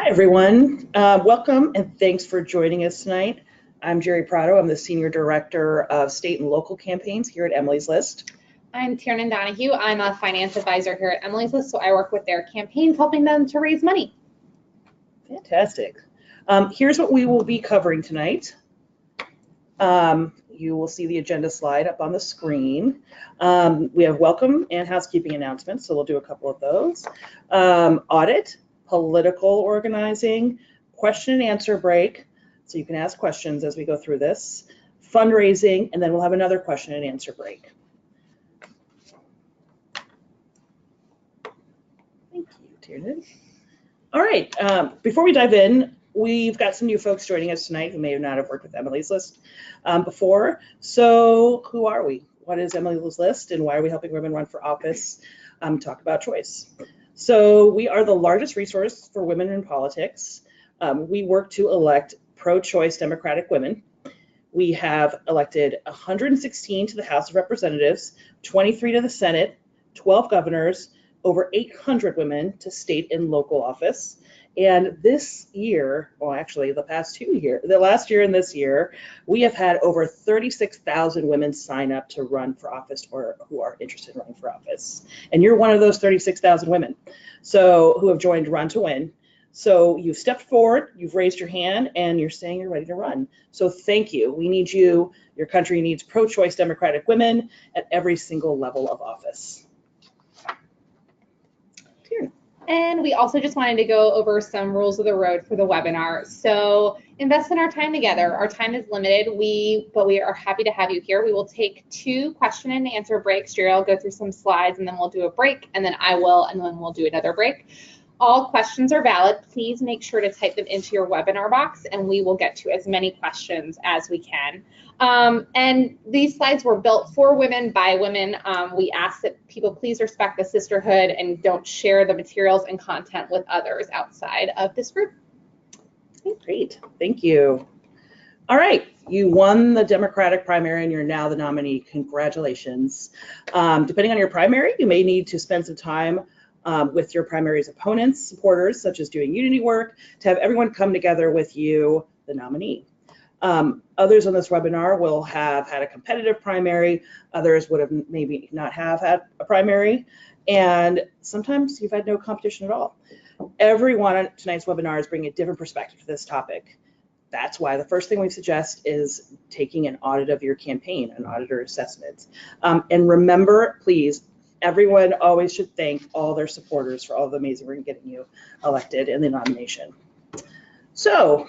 Hi, everyone. Welcome and thanks for joining us tonight. I'm Jerry Prado. I'm the Senior Director of State and Local Campaigns here at Emily's List. I'm Tiernan Donahue. I'm a finance advisor here at Emily's List, so I work with their campaigns, helping them to raise money. Fantastic. Here's what we will be covering tonight. You will see the agenda slide up on the screen. We have welcome and housekeeping announcements, so we'll do a couple of those. Audit, political organizing, question and answer break, so you can ask questions as we go through this, fundraising, and then we'll have another question and answer break. Thank you, Tiernan. All right, before we dive in, we've got some new folks joining us tonight who may not have worked with Emily's List before. So who are we? What is Emily's List and why are we helping women run for office? Talk about choice. So we are the largest resource for women in politics. We work to elect pro-choice Democratic women. We have elected 116 to the House of Representatives, 23 to the Senate, 12 governors, over 800 women to state and local office. And this year, well, actually the past 2 years, the last year and this year, we have had over 36,000 women sign up to run for office or who are interested in running for office. And you're one of those 36,000 women so who have joined Run to Win. So you've stepped forward, you've raised your hand, and you're saying you're ready to run. So thank you. We need you. Your country needs pro-choice Democratic women at every single level of office. And we also just wanted to go over some rules of the road for the webinar. So invest in our time together. Our time is limited, but we are happy to have you here. We will take 2 question and answer breaks. Jerry will go through some slides and then we'll do a break, and then I will, and then we'll do another break. All questions are valid. Please make sure to type them into your webinar box and we will get to as many questions as we can. And these slides were built for women, by women. We ask that people please respect the sisterhood and don't share the materials and content with others outside of this group. Great, thank you. All right, you won the Democratic primary and you're now the nominee. Congratulations. Depending on your primary, you may need to spend some time with your primary's opponents, supporters, such as doing unity work, to have everyone come together with you, the nominee. Others on this webinar will have had a competitive primary, others would have maybe not have had a primary, and sometimes you've had no competition at all. Everyone on tonight's webinar is bringing a different perspective to this topic. That's why the first thing we suggest is taking an audit of your campaign, an auditor assessment. And remember, please, everyone always should thank all their supporters for all the amazing work in getting you elected in the nomination. So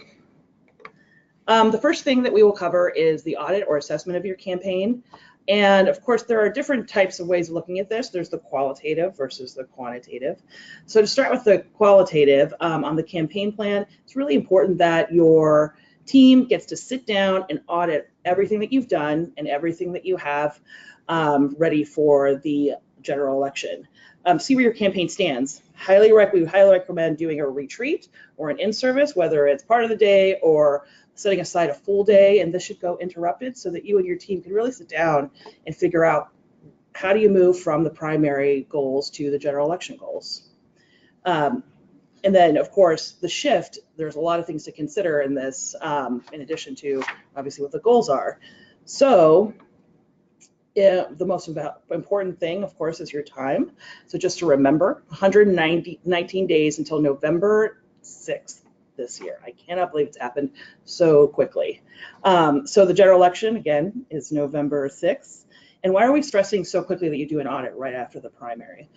the first thing that we will cover is the audit or assessment of your campaign. And of course, there are different types of ways of looking at this. There's the qualitative versus the quantitative. So to start with the qualitative, on the campaign plan, it's really important that your team gets to sit down and audit everything that you've done and everything that you have ready for the general election. See where your campaign stands. We highly recommend doing a retreat or an in-service, whether it's part of the day or setting aside a full day, and this should go interrupted so that you and your team can really sit down and figure out how do you move from the primary goals to the general election goals. And then, of course, the shift, there's a lot of things to consider in this, in addition to obviously what the goals are. So the most important thing, of course, is your time. So just to remember, 119 days until November 6th this year. I cannot believe it's happened so quickly. So the general election, again, is November 6th. And why are we stressing so quickly that you do an audit right after the primary?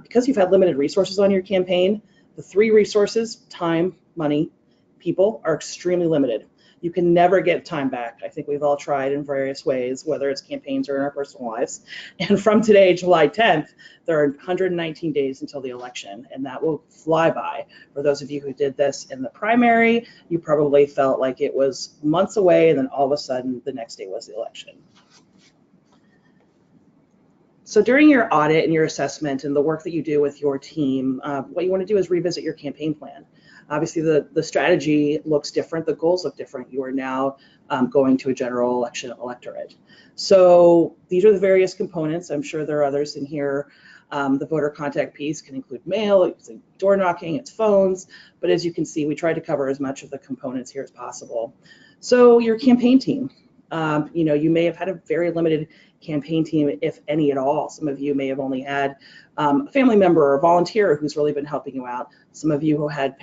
Because you've had limited resources on your campaign. The 3 resources, time, money, people, are extremely limited. You can never get time back. I think we've all tried in various ways, whether it's campaigns or in our personal lives. And from today, July 10th, there are 119 days until the election, and that will fly by. For those of you who did this in the primary, you probably felt like it was months away, and then all of a sudden, the next day was the election. So during your audit and your assessment and the work that you do with your team, what you want to do is revisit your campaign plan. Obviously, the strategy looks different. The goals look different. You are now going to a general election electorate. So these are the various components. I'm sure there are others in here The voter contact piece can include mail, it's door knocking, it's phones, but as you can see, we tried to cover as much of the components here as possible. So your campaign team, you may have had a very limited campaign team, if any at all. Some of you may have only had a family member or a volunteer who's really been helping you out. Some of you who have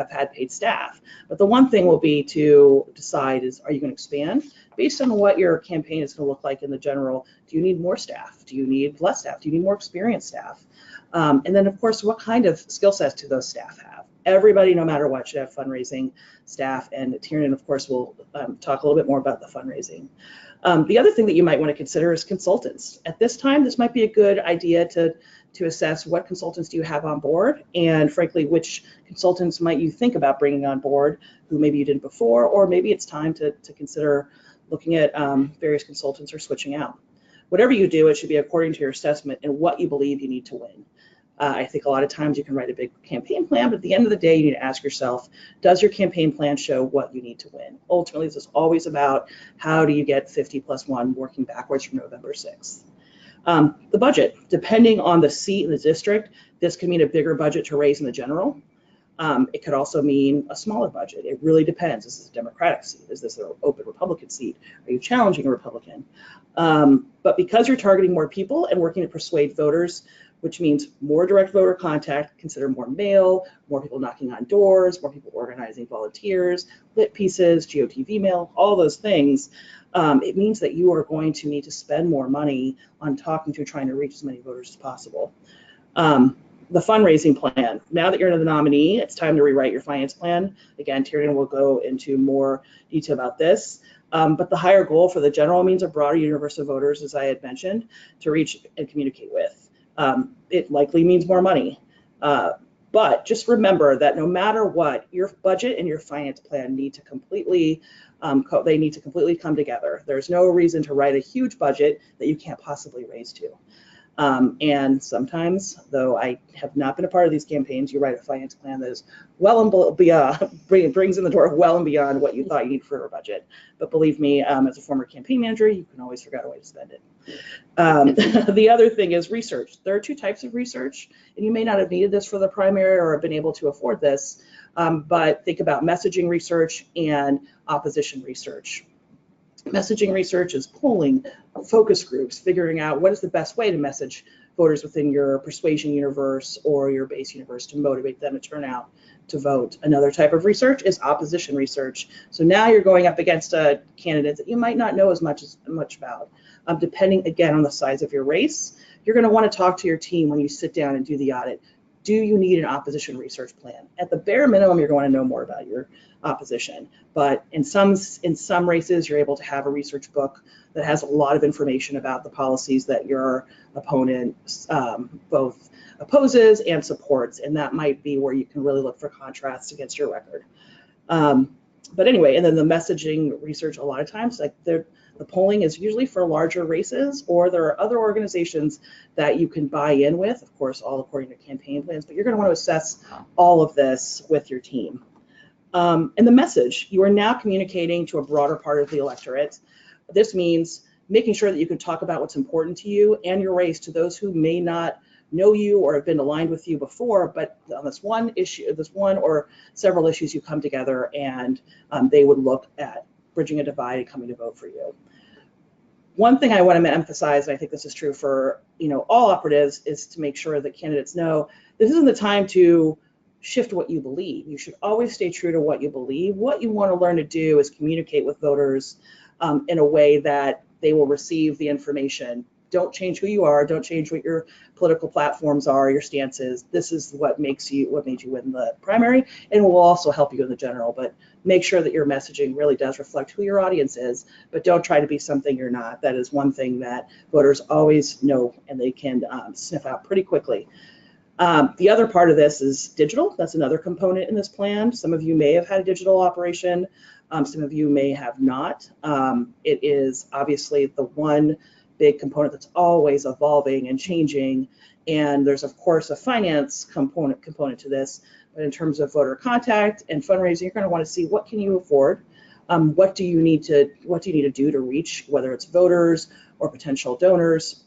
had paid staff. But the one thing will be to decide is, are you going to expand based on what your campaign is going to look like in the general? Do you need more staff? Do you need less staff? Do you need more experienced staff? And then, of course, what kind of skill sets do those staff have? Everybody, no matter what, should have fundraising staff, and Tiernan, of course, will talk a little bit more about the fundraising. The other thing that you might want to consider is consultants. At this time, this might be a good idea to assess what consultants do you have on board, and frankly, which consultants might you think about bringing on board who maybe you didn't before, or maybe it's time to consider looking at various consultants or switching out. Whatever you do, it should be according to your assessment and what you believe you need to win. I think a lot of times you can write a big campaign plan, but at the end of the day, you need to ask yourself, does your campaign plan show what you need to win? Ultimately, this is always about how do you get 50+1 working backwards from November 6th. The budget, depending on the seat in the district, this could mean a bigger budget to raise in the general. It could also mean a smaller budget. It really depends. Is this a Democratic seat? Is this an open Republican seat? Are you challenging a Republican? But because you're targeting more people and working to persuade voters, which means more direct voter contact, consider more mail, more people knocking on doors, more people organizing volunteers, lit pieces, GOTV mail, all those things, it means that you are going to need to spend more money on talking to, trying to reach as many voters as possible. The fundraising plan. Now that you're the nominee, it's time to rewrite your finance plan. Again, Tiernan will go into more detail about this. But the higher goal for the general means a broader universe of voters, as I had mentioned, to reach and communicate with. It likely means more money. But just remember that no matter what, your budget and your finance plan need to completely come together. There's no reason to write a huge budget that you can't possibly raise to. And sometimes, though I have not been a part of these campaigns, you write a finance plan that is well and beyond, brings in the door well and beyond what you thought you need for a budget. But believe me, as a former campaign manager, you can always figure out a way to spend it. The other thing is research. There are two types of research, and you may not have needed this for the primary or have been able to afford this, but think about messaging research and opposition research. Messaging research is polling, focus groups, figuring out what is the best way to message voters within your persuasion universe or your base universe to motivate them to turn out to vote. Another type of research is opposition research. So now you're going up against a candidate that you might not know as much about. Depending, again, on the size of your race, you're going to want to talk to your team when you sit down and do the audit. Do you need an opposition research plan? At the bare minimum, you're going to know more about your opposition. But in some races, you're able to have a research book that has a lot of information about the policies that your opponent both opposes and supports. And that might be where you can really look for contrasts against your record. But anyway, and then the messaging research, a lot of times, like the polling is usually for larger races, or there are other organizations that you can buy in with, of course, all according to campaign plans, but you're going to want to assess all of this with your team. And the message, you are now communicating to a broader part of the electorate. This means making sure that you can talk about what's important to you and your race to those who may not know you or have been aligned with you before, but on this one issue, this one or several issues, you come together and they would look at bridging a divide and coming to vote for you. One thing I want to emphasize, and I think this is true for all operatives, is to make sure that candidates know this isn't the time to shift what you believe. You should always stay true to what you believe. What you want to learn to do is communicate with voters in a way that they will receive the information. Don't change who you are. Don't change what your political platforms are, your stances. This is what made you win the primary, and will also help you in the general. But make sure that your messaging really does reflect who your audience is, but don't try to be something you're not. That is one thing that voters always know, and they can sniff out pretty quickly. The other part of this is digital. That's another component in this plan. Some of you may have had a digital operation. Some of you may have not. It is obviously the one big component that's always evolving and changing. And there's, of course, a finance component to this. But in terms of voter contact and fundraising, you're going to want to see what can you afford. What do you need to do to reach, whether it's voters or potential donors.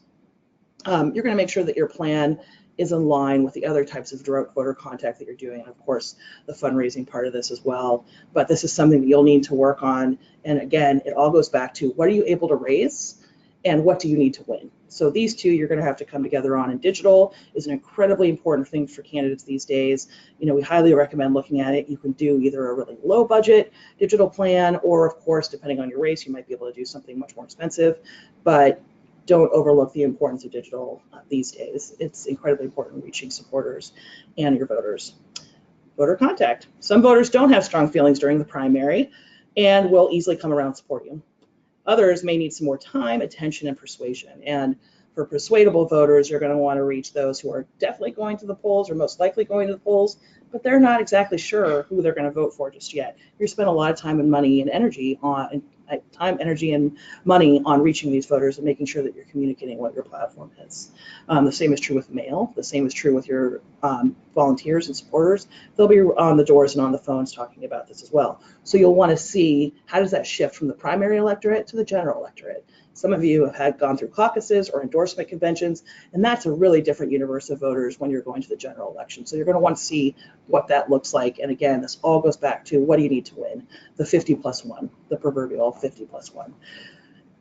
You're going to make sure that your plan is in line with the other types of direct voter contact that you're doing, and of course, the fundraising part of this as well. But this is something that you'll need to work on. And again, it all goes back to what are you able to raise and what do you need to win? So these two you're going to have to come together on, and digital is an incredibly important thing for candidates these days. You know, we highly recommend looking at it. You can do either a really low budget digital plan, or of course, depending on your race, you might be able to do something much more expensive. But don't overlook the importance of digital these days. It's incredibly important in reaching supporters and your voters. Voter contact. Some voters don't have strong feelings during the primary and will easily come around and support you. Others may need some more time, attention, and persuasion. And for persuadable voters, you're going to want to reach those who are definitely going to the polls or most likely going to the polls, but they're not exactly sure who they're going to vote for just yet. You spend a lot of time and money and energy on reaching these voters and making sure that you're communicating what your platform is. The same is true with mail. The same is true with your volunteers and supporters. They'll be on the doors and on the phones talking about this as well. So you'll want to see how does that shift from the primary electorate to the general electorate. Some of you have gone through caucuses or endorsement conventions, and that's a really different universe of voters when you're going to the general election. So you're going to want to see what that looks like. And again, this all goes back to what do you need to win? The 50+1, the proverbial 50+1.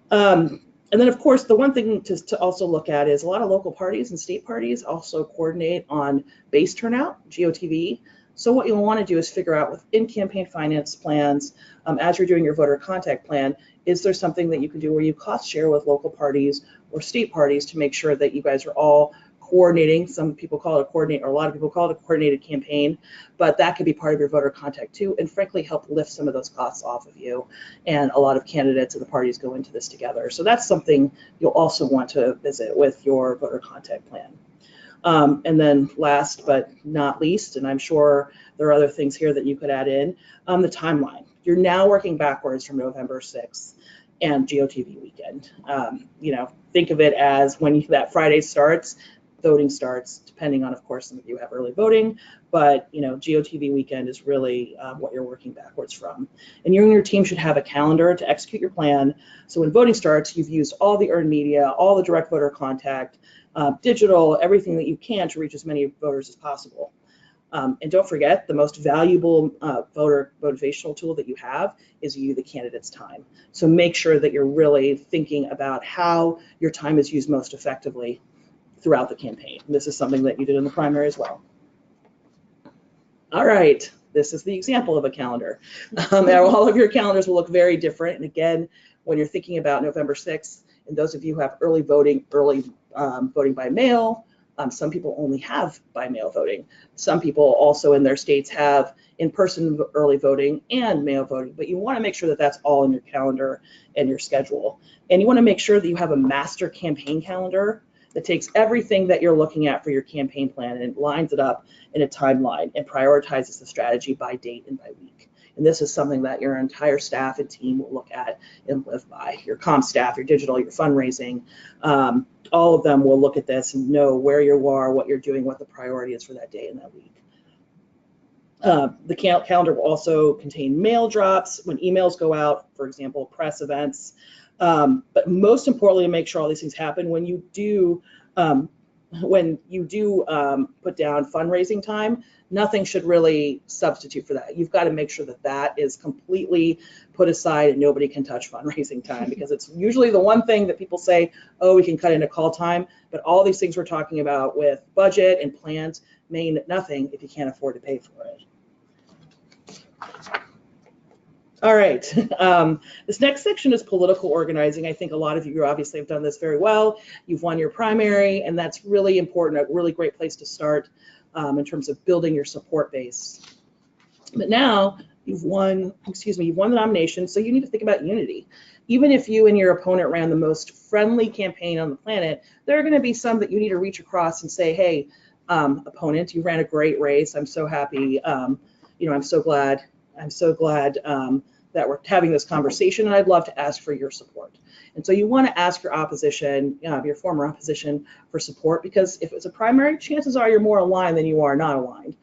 And then, of course, the one thing to also look at is a lot of local parties and state parties also coordinate on base turnout, GOTV. So what you'll want to do is figure out within campaign finance plans, as you're doing your voter contact plan, is there something that you can do where you cost share with local parties or state parties to make sure that you guys are all coordinating? Some people call it a coordinate, or a lot of people call it a coordinated campaign, but that could be part of your voter contact too, and frankly help lift some of those costs off of you. And a lot of candidates and the parties go into this together. So that's something you'll also want to visit with your voter contact plan. And then last but not least, and I'm sure there are other things here that you could add in, the timeline. You're now working backwards from November 6th and GOTV weekend. Think of it as when that Friday starts, voting starts, depending on, of course, some of you have early voting, but GOTV weekend is really what you're working backwards from. And you and your team should have a calendar to execute your plan. So when voting starts, you've used all the earned media, all the direct voter contact, digital, everything that you can to reach as many voters as possible. And don't forget, the most valuable voter motivational tool that you have is you, the candidate's time. So make sure that you're really thinking about how your time is used most effectively throughout the campaign. And this is something that you did in the primary as well. All right, this is the example of a calendar. All of your calendars will look very different. And again, when you're thinking about November 6th, and those of you who have early voting by mail, some people only have by mail voting. Some people also in their states have in-person early voting and mail voting, but you want to make sure that that's all in your calendar and your schedule. And you want to make sure that you have a master campaign calendar that takes everything that you're looking at for your campaign plan and lines it up in a timeline and prioritizes the strategy by date and by week. And this is something that your entire staff and team will look at and live by. Your comm staff, your digital, your fundraising, all of them will look at this and know where you are, what you're doing, what the priority is for that day and that week. The calendar will also contain mail drops when emails go out, for example, press events. But most importantly, make sure all these things happen when you do put down fundraising time. Nothing should really substitute for that. You've got to make sure that that is completely put aside and nobody can touch fundraising time, because it's usually the one thing that people say, oh, we can cut into call time, but all these things we're talking about with budget and plans mean nothing if you can't afford to pay for it. All right, this next section is political organizing. I think a lot of you obviously have done this very well. You've won your primary, and that's really important, a really great place to start in terms of building your support base. But now you've won the nomination, so you need to think about unity. Even if you and your opponent ran the most friendly campaign on the planet, there are going to be some that you need to reach across and say, hey, opponent, you ran a great race. I'm so happy. I'm so glad that we're having this conversation, and I'd love to ask for your support. And so you want to ask your opposition, your former opposition, for support, because if it's a primary, chances are you're more aligned than you are not aligned.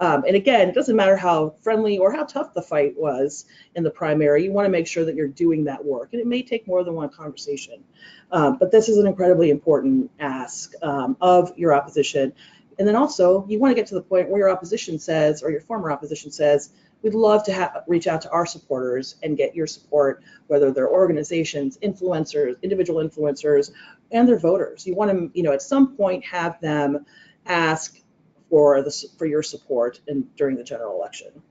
And again, it doesn't matter how friendly or how tough the fight was in the primary, you want to make sure that you're doing that work. And it may take more than one conversation. But this is an incredibly important ask of your opposition. And then also, you want to get to the point where your opposition says, or your former opposition says, we'd love to reach out to our supporters and get your support, whether they're organizations, influencers, individual influencers, and their voters. You want to, at some point have them ask for your support during the general election.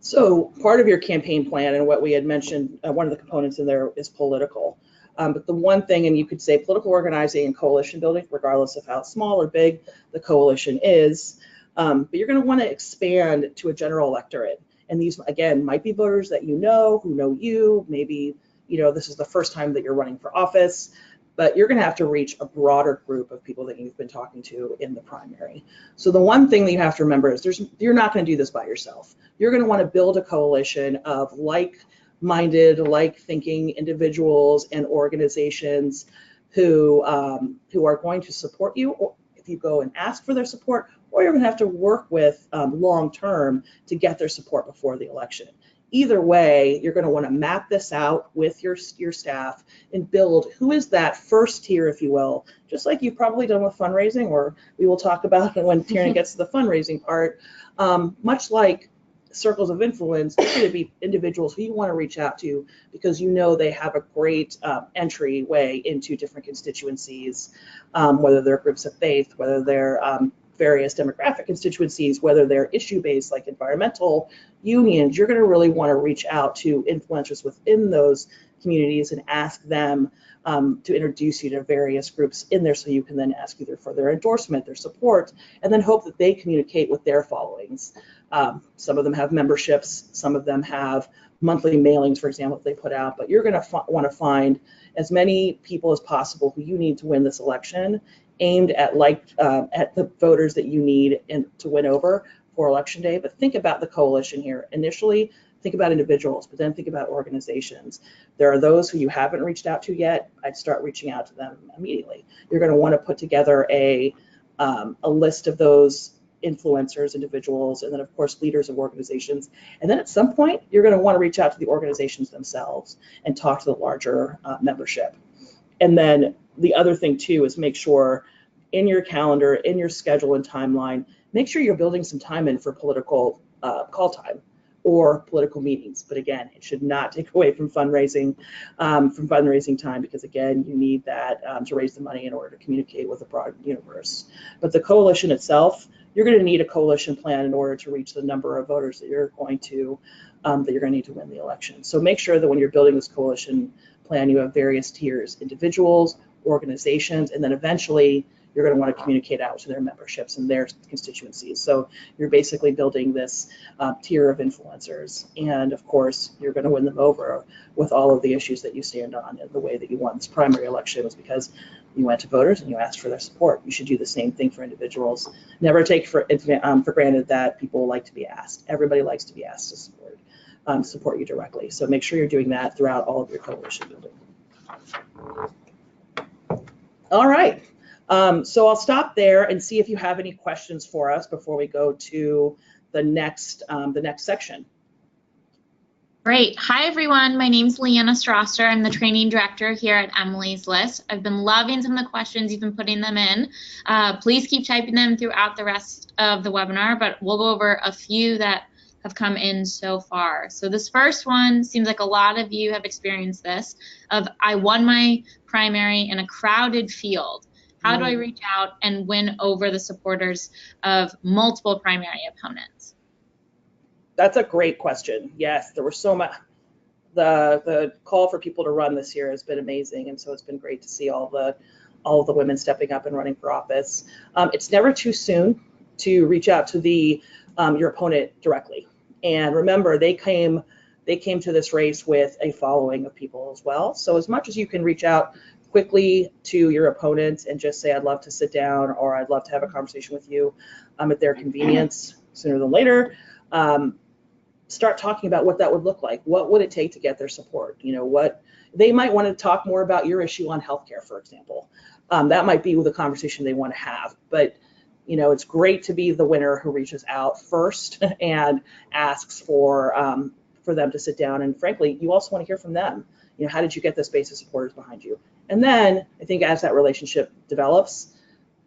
So part of your campaign plan, and what we had mentioned, one of the components in there is political. But the one thing, and you could say political organizing and coalition building, regardless of how small or big the coalition is, but you're going to want to expand to a general electorate. And these, again, might be voters that you know, who know you, maybe, this is the first time that you're running for office, but you're going to have to reach a broader group of people that you've been talking to in the primary. So the one thing that you have to remember is you're not going to do this by yourself. You're going to want to build a coalition of like-minded, like-thinking individuals and organizations who are going to support you, or if you go and ask for their support, or you're going to have to work with long-term to get their support before the election. Either way, you're going to want to map this out with your staff and build who is that first tier, if you will, just like you've probably done with fundraising, or we will talk about when Tierney gets to the fundraising part. Much like circles of influence, they're going to be individuals who you want to reach out to because they have a great entryway into different constituencies, whether they're groups of faith, whether they're various demographic constituencies, whether they're issue-based like environmental unions. You're going to really want to reach out to influencers within those communities and ask them to introduce you to various groups in there, so you can then ask either for their endorsement, their support, and then hope that they communicate with their followings. Some of them have memberships, some of them have monthly mailings, for example, that they put out, but you're going to want to find as many people as possible who you need to win this election, aimed at at the voters that you need to win over for election day. But think about the coalition here. Initially, think about individuals, but then think about organizations. There are those who you haven't reached out to yet. I'd start reaching out to them immediately. You're going to want to put together a list of those influencers, individuals, and then of course leaders of organizations. And then at some point, you're going to want to reach out to the organizations themselves and talk to the larger membership. And then the other thing too is make sure in your calendar, in your schedule and timeline, make sure you're building some time in for political call time or political meetings. But again, it should not take away from fundraising time, because again, you need that to raise the money in order to communicate with a broad universe. But the coalition itself, you're going to need a coalition plan in order to reach the number of voters that you're going to need to win the election. So make sure that when you're building this coalition plan, you have various tiers: individuals, organizations, and then eventually you're going to want to communicate out to their memberships and their constituencies. So you're basically building this tier of influencers. And of course, you're going to win them over with all of the issues that you stand on. And the way that you won this primary election was because you went to voters and you asked for their support. You should do the same thing for individuals. Never take for granted that people like to be asked. Everybody likes to be asked to support you directly. So make sure you're doing that throughout all of your coalition building. All right. So I'll stop there and see if you have any questions for us before we go to the next section. Great. Hi, everyone. My name's Leanna Strasser. I'm the training director here at Emily's List. I've been loving some of the questions. You've been putting them in. Please keep typing them throughout the rest of the webinar, but we'll go over a few that have come in so far. So this first one seems like a lot of you have experienced this, of I won my primary in a crowded field. How do I reach out and win over the supporters of multiple primary opponents? That's a great question. Yes, there were so much. The call for people to run this year has been amazing, and so it's been great to see all the women stepping up and running for office. It's never too soon to reach out to your opponent directly. And remember, they came to this race with a following of people as well. So as much as you can reach out quickly to your opponents and just say, I'd love to sit down, or I'd love to have a conversation with you at their convenience sooner than later. Start talking about what that would look like. What would it take to get their support? What they might want to talk more about your issue on healthcare, for example. That might be the conversation they want to have. But It's great to be the winner who reaches out first and asks for them to sit down. And frankly, you also want to hear from them. How did you get this base of supporters behind you? And then I think as that relationship develops,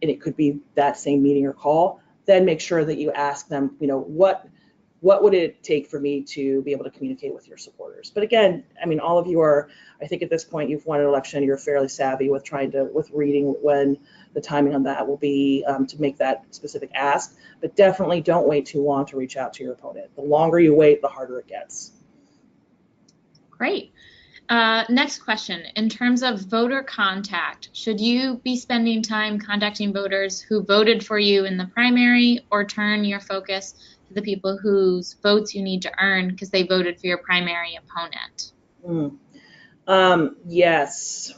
and it could be that same meeting or call, then make sure that you ask them, what would it take for me to be able to communicate with your supporters? But again, all of you are, I think at this point, you've won an election, you're fairly savvy with reading when the timing on that will be to make that specific ask. But definitely don't wait too long to reach out to your opponent. The longer you wait, the harder it gets. Great. Next question. In terms of voter contact, should you be spending time contacting voters who voted for you in the primary, or turn your focus to the people whose votes you need to earn because they voted for your primary opponent? Yes.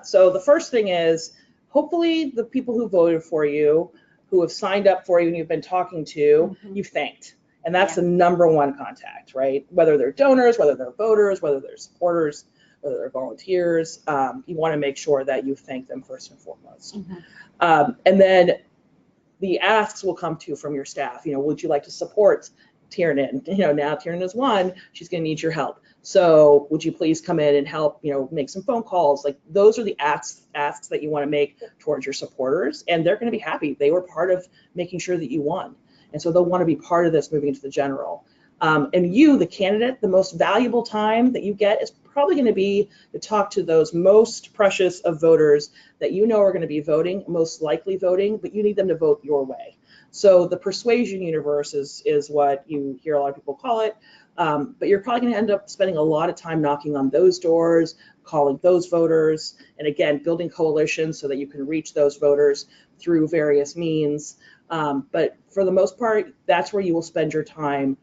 So the first thing is, hopefully the people who voted for you, who have signed up for you and you've been talking to, you've thanked. And that's the number one contact, right? Whether they're donors, whether they're voters, whether they're supporters, whether they're volunteers, you want to make sure that you thank them first and foremost. And then the asks will come from your staff. Would you like to support Tiernan? Now Tiernan is one, she's going to need your help. So would you please come in and help, make some phone calls? Like, those are the asks that you want to make towards your supporters, and they're going to be happy. They were part of making sure that you won. And so they'll want to be part of this moving into the general. And you, the candidate, the most valuable time that you get is probably going to be to talk to those most precious of voters that are going to be voting, most likely voting, but you need them to vote your way. So the persuasion universe is what you hear a lot of people call it. But you're probably going to end up spending a lot of time knocking on those doors, calling those voters, and again, building coalitions so that you can reach those voters through various means. But for the most part, that's where you will spend your time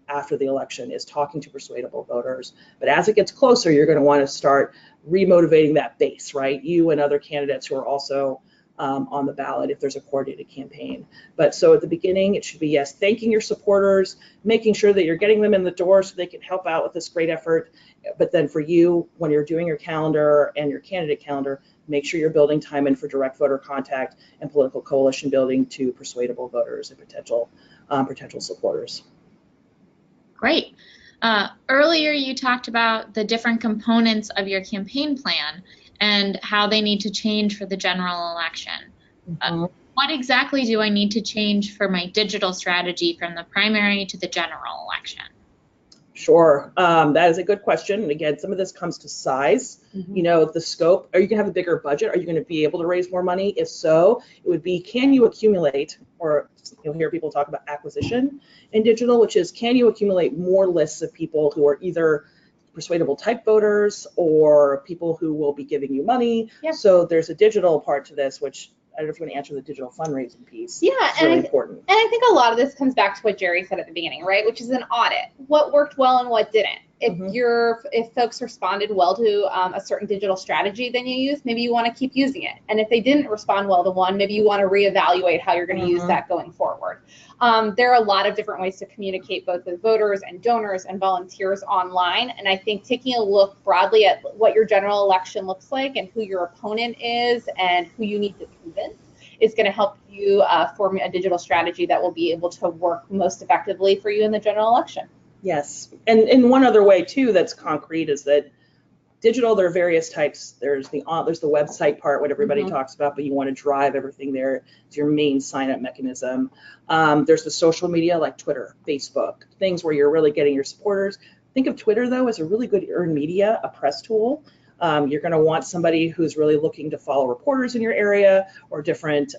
after the election, is talking to persuadable voters. But as it gets closer, you're going to want to start remotivating that base, right? You and other candidates who are also on the ballot if there's a coordinated campaign. But so at the beginning, it should be, yes, thanking your supporters, making sure that you're getting them in the door so they can help out with this great effort. But then for you, when you're doing your calendar and your candidate calendar, make sure you're building time in for direct voter contact and political coalition building to persuadable voters and potential supporters. Great. Earlier, you talked about the different components of your campaign plan and how they need to change for the general election. What exactly do I need to change for my digital strategy from the primary to the general election? Sure. That is a good question. And again, some of this comes to size, the scope. Are you going to have a bigger budget? Are you going to be able to raise more money? If so, it would be, can you accumulate, or you'll hear people talk about acquisition in digital, which is, can you accumulate more lists of people who are either persuadable type voters or people who will be giving you money? So there's a digital part to this, which I don't know if you want to answer the digital fundraising piece. It's really important. And I think a lot of this comes back to what Jerry said at the beginning, right? Which is an audit. What worked well and what didn't. If folks responded well to a certain digital strategy then you use, maybe you want to keep using it. And if they didn't respond well to one, maybe you want to reevaluate how you're going to use that going forward. There are a lot of different ways to communicate both with voters and donors and volunteers online. And I think taking a look broadly at what your general election looks like and who your opponent is and who you need to convince is going to help you form a digital strategy that will be able to work most effectively for you in the general election. Yes. And one other way too that's concrete is that digital, there are various types. There's the website part, what everybody talks about, but you want to drive everything there. It's your main sign-up mechanism. There's the social media like Twitter, Facebook, things where you're really getting your supporters. Think of Twitter, though, as a really good earned media, a press tool. You're going to want somebody who's really looking to follow reporters in your area, or different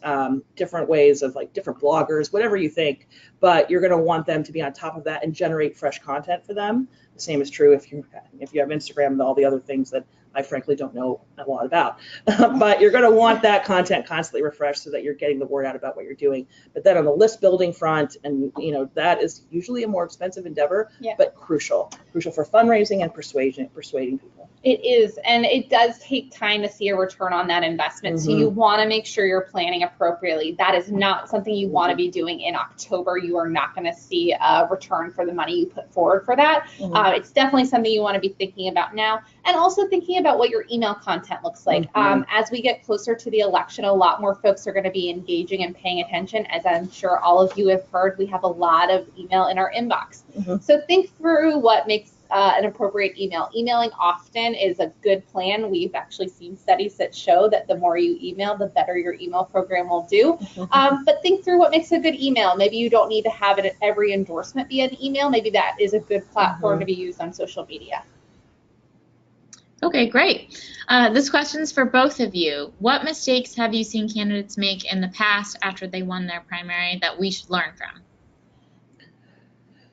ways of, like, different bloggers, whatever you think. But you're going to want them to be on top of that and generate fresh content for them. The same is true if you have Instagram and all the other things that I frankly don't know a lot about. But you're going to want that content constantly refreshed so that you're getting the word out about what you're doing. But then on the list building front, and that is usually a more expensive endeavor, but crucial for fundraising and persuading people. It is, and it does take time to see a return on that investment. So you want to make sure you're planning appropriately. That is not something you want to be doing in October. You are not going to see a return for the money you put forward for that. It's definitely something you want to be thinking about now, and also thinking about what your email content looks like. As we get closer to the election, a lot more folks are going to be engaging and paying attention. As I'm sure all of you have heard, we have a lot of email in our inbox. So think through what makes an appropriate email. Emailing often is a good plan. We've actually seen studies that show that the more you email, the better your email program will do. But think through what makes a good email. Maybe you don't need to have it every endorsement be an email. Maybe that is a good platform to be used on social media. Okay, great. This question's for both of you. What mistakes have you seen candidates make in the past after they won their primary that we should learn from?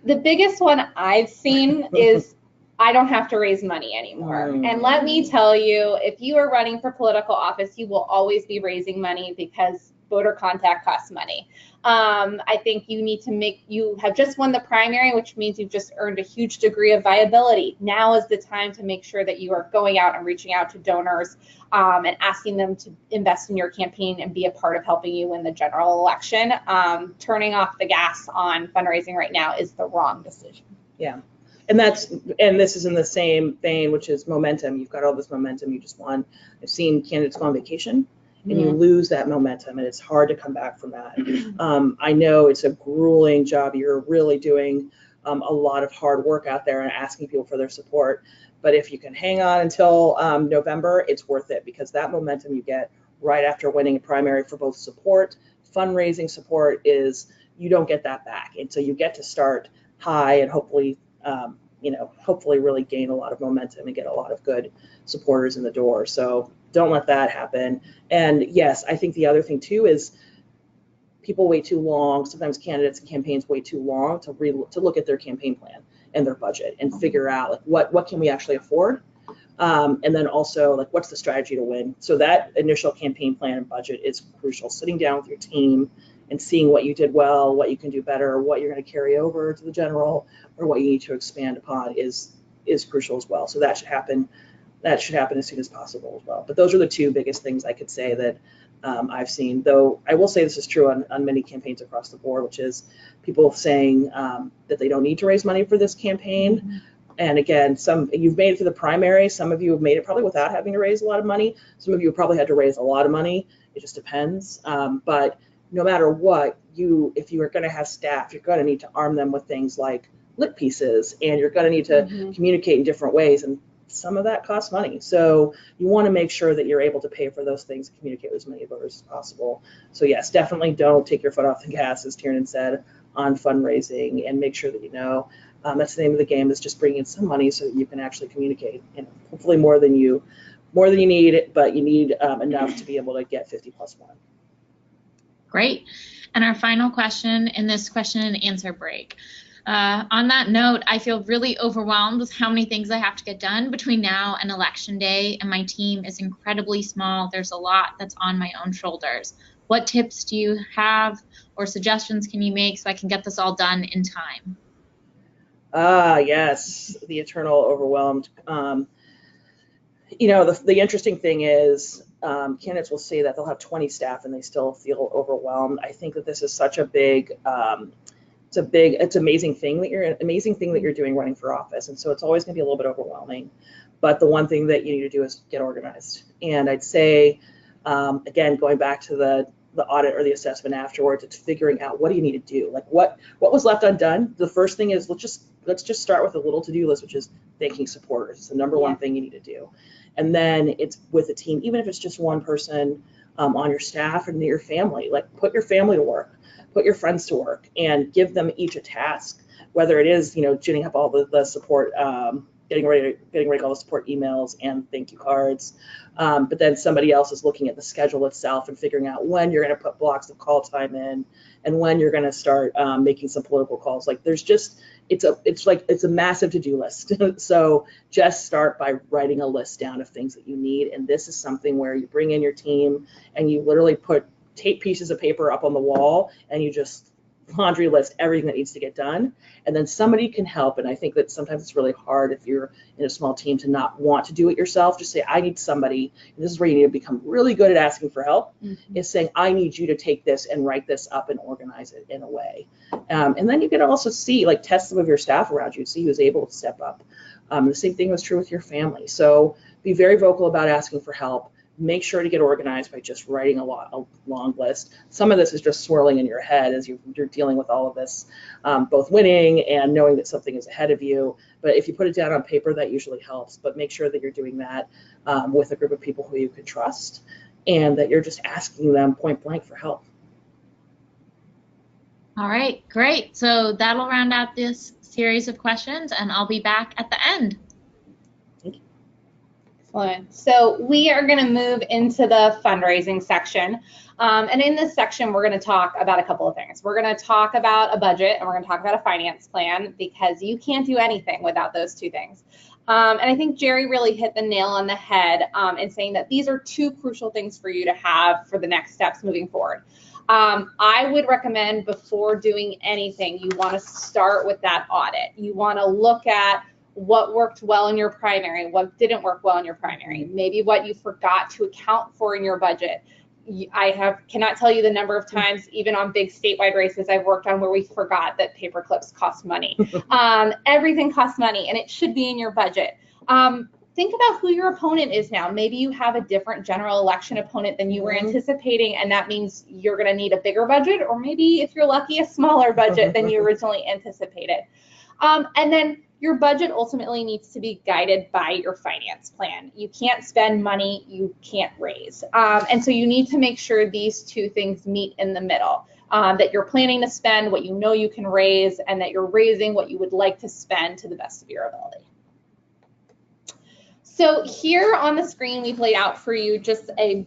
The biggest one I've seen is I don't have to raise money anymore. And let me tell you, if you are running for political office, you will always be raising money because voter contact costs money. I think you have just won the primary, which means you've just earned a huge degree of viability. Now is the time to make sure that you are going out and reaching out to donors and asking them to invest in your campaign and be a part of helping you win the general election. Turning off the gas on fundraising right now is the wrong decision. Yeah. And this is in the same vein, which is momentum. You've got all this momentum you just won. I've seen candidates go on vacation and you lose that momentum, and it's hard to come back from that. I know it's a grueling job. You're really doing a lot of hard work out there and asking people for their support. But if you can hang on until November, it's worth it, because that momentum you get right after winning a primary for both support, fundraising support, you don't get that back. And so you get to start high and hopefully really gain a lot of momentum and get a lot of good supporters in the door. So don't let that happen. And yes, I think the other thing too is people wait too long. Sometimes candidates and campaigns wait too long to look at their campaign plan and their budget and figure out like what can we actually afford, and then also like what's the strategy to win. So that initial campaign plan and budget is crucial. Sitting down with your team and seeing what you did well, what you can do better, what you're going to carry over to the general, or what you need to expand upon is crucial as well. So that should happen. That should happen as soon as possible as well. But those are the two biggest things I could say that I've seen. Though I will say this is true on many campaigns across the board, which is people saying that they don't need to raise money for this campaign. And again, you've made it through the primary. Some of you have made it probably without having to raise a lot of money. Some of you probably had to raise a lot of money. It just depends. But no matter what, if you are going to have staff, you're going to need to arm them with things like lit pieces, and you're going to need to communicate in different ways. And some of that costs money. So you want to make sure that you're able to pay for those things and communicate with as many voters as possible. So yes, definitely don't take your foot off the gas, as Tiernan said, on fundraising, and make sure that you know that's the name of the game, is just bringing in some money so that you can actually communicate, and hopefully more than you need, but you need enough to be able to get 50+1. Great. And our final question in this question and answer break. On that note, I feel really overwhelmed with how many things I have to get done between now and Election Day, and my team is incredibly small. There's a lot that's on my own shoulders. What tips do you have or suggestions can you make so I can get this all done in time? Yes, the eternal overwhelmed. The interesting thing is candidates will say that they'll have 20 staff and they still feel overwhelmed. I think that this is such a big it's an amazing thing that you're doing running for office. And so it's always going to be a little bit overwhelming. But the one thing that you need to do is get organized. And I'd say, again, going back to the audit or the assessment afterwards, it's figuring out what do you need to do? Like what was left undone? The first thing is let's just start with a little to-do list, which is thanking supporters. It's the number one thing you need to do. And then it's with a team, even if it's just one person on your staff and your family, like put your family to work. Put your friends to work and give them each a task, whether it is, ginning up all the support, getting ready all the support emails and thank you cards. But then somebody else is looking at the schedule itself and figuring out when you're going to put blocks of call time in and when you're going to start making some political calls. Like it's a massive to-do list. So just start by writing a list down of things that you need. And this is something where you bring in your team and you literally put tape pieces of paper up on the wall and you just laundry list everything that needs to get done, and then somebody can help. And I think that sometimes it's really hard if you're in a small team to not want to do it yourself. Just say, I need somebody, and this is where you need to become really good at asking for help, is saying, I need you to take this and write this up and organize it in a way. And then you can also see, like, test some of your staff around you, see who's able to step up. The same thing was true with your family. So be very vocal about asking for help. Make sure to get organized by just writing a long list. Some of this is just swirling in your head as you're dealing with all of this, both winning and knowing that something is ahead of you. But if you put it down on paper, that usually helps. But make sure that you're doing that with a group of people who you can trust, and that you're just asking them point blank for help. All right, great. So that'll round out this series of questions, and I'll be back at the end. Excellent. So we are going to move into the fundraising section. And in this section, we're going to talk about a couple of things. We're going to talk about a budget, and we're going to talk about a finance plan, because you can't do anything without those two things. And I think Jerry really hit the nail on the head in saying that these are two crucial things for you to have for the next steps moving forward. I would recommend, before doing anything, you want to start with that audit. You want to look at what worked well in your primary, what didn't work well in your primary, maybe what you forgot to account for in your budget. I cannot tell you the number of times, even on big statewide races I've worked on, where we forgot that paper clips cost money. Everything costs money, and it should be in your budget. Think about who your opponent is now. Maybe you have a different general election opponent than you were anticipating, and that means you're going to need a bigger budget, or maybe, if you're lucky, a smaller budget than you originally anticipated. And then your budget ultimately needs to be guided by your finance plan. You can't spend money you can't raise. And so you need to make sure these two things meet in the middle, that you're planning to spend what you know you can raise, and that you're raising what you would like to spend to the best of your ability. So here on the screen, we've laid out for you just a